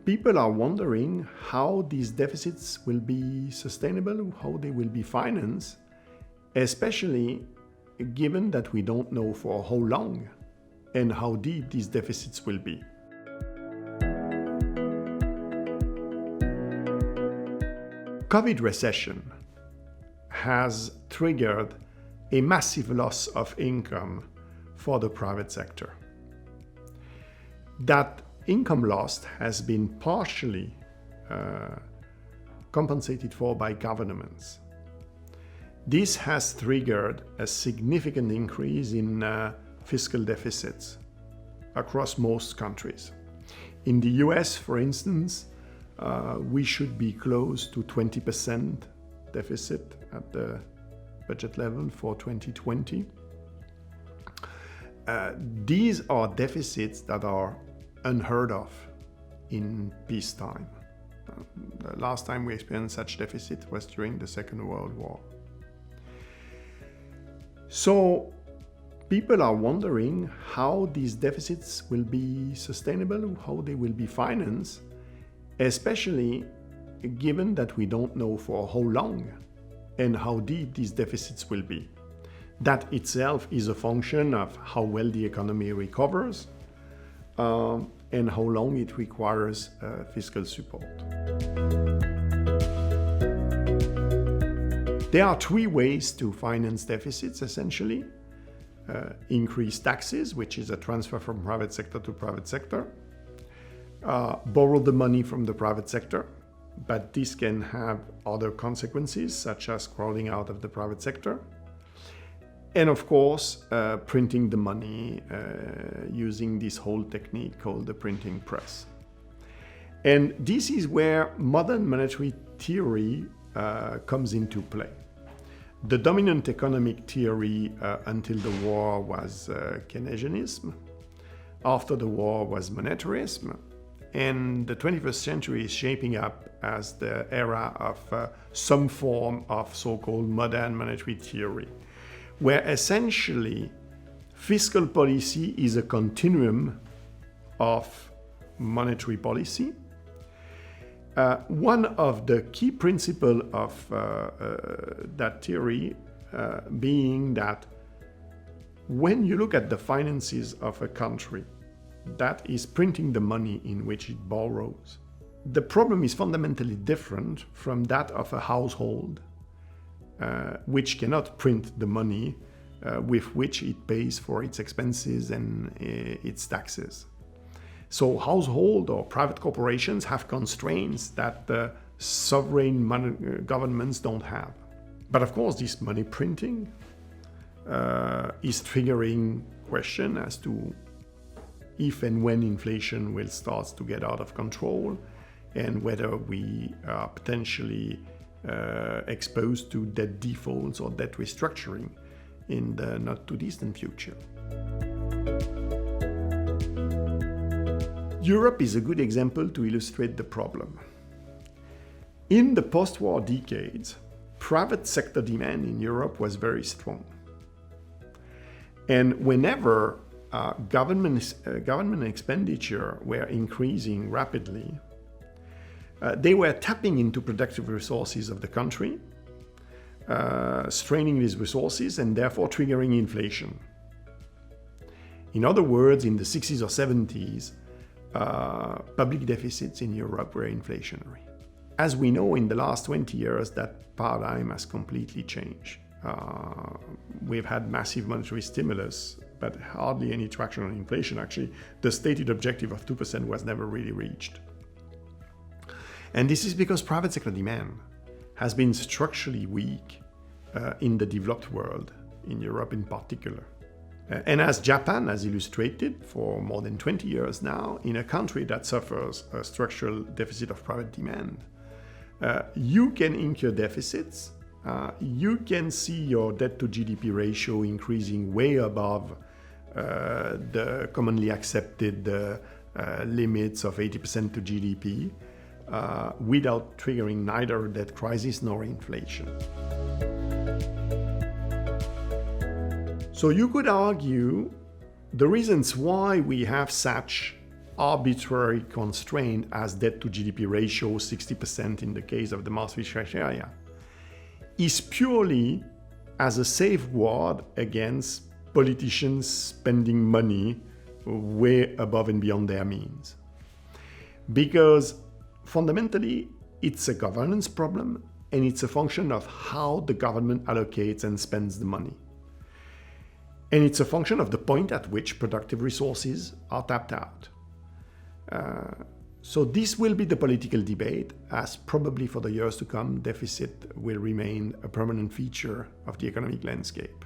People are wondering how these deficits will be sustainable, how they will be financed, especially given that we don't know for how long and how deep these deficits will be. COVID recession has triggered a massive loss of income for the private sector. That income loss has been partially compensated for by governments. This has triggered a significant increase in fiscal deficits across most countries. In the US, for instance, we should be close to 20% deficit at the budget level for 2020. These are deficits that are unheard of in peacetime. The last time we experienced such deficit was during the Second World War. So people are wondering how these deficits will be sustainable, how they will be financed, especially given that we don't know for how long and how deep these deficits will be. That itself is a function of how well the economy recovers and how long it requires fiscal support. There are three ways to finance deficits, essentially. Increase taxes, which is a transfer from private sector to private sector. Borrow the money from the private sector, but this can have other consequences, such as crowding out of the private sector. And of course, printing the money using this whole technique called the printing press. And this is where modern monetary theory comes into play. The dominant economic theory until the war was Keynesianism. After the war was Monetarism. And the 21st century is shaping up as the era of some form of so-called modern monetary theory, where essentially fiscal policy is a continuum of monetary policy. One of the key principles of that theory being that when you look at the finances of a country, that is printing the money in which it borrows. The problem is fundamentally different from that of a household, which cannot print the money with which it pays for its expenses and its taxes. So household or private corporations have constraints that the sovereign governments don't have. But of course, this money printing is triggering question as to if and when inflation will start to get out of control and whether we are potentially exposed to debt defaults or debt restructuring in the not too distant future. Europe is a good example to illustrate the problem. In the post-war decades, private sector demand in Europe was very strong. And whenever government expenditure were increasing rapidly, they were tapping into productive resources of the country, straining these resources and therefore triggering inflation. In other words, in the 60s or 70s, public deficits in Europe were inflationary. As we know, in the last 20 years, that paradigm has completely changed. We've had massive monetary stimulus, but hardly any traction on inflation. Actually, the stated objective of 2% was never really reached. And this is because private sector demand has been structurally weak in the developed world, in Europe in particular. And as Japan has illustrated for more than 20 years now, in a country that suffers a structural deficit of private demand, you can incur deficits. You can see your debt to GDP ratio increasing way above the commonly accepted limits of 80% to GDP without triggering neither debt crisis nor inflation. So you could argue the reasons why we have such arbitrary constraint as debt to GDP ratio, 60% in the case of the Maastricht criteria, is purely as a safeguard against politicians spending money way above and beyond their means. Because fundamentally, it's a governance problem, and it's a function of how the government allocates and spends the money. And it's a function of the point at which productive resources are tapped out. So this will be the political debate, as probably for the years to come, deficit will remain a permanent feature of the economic landscape.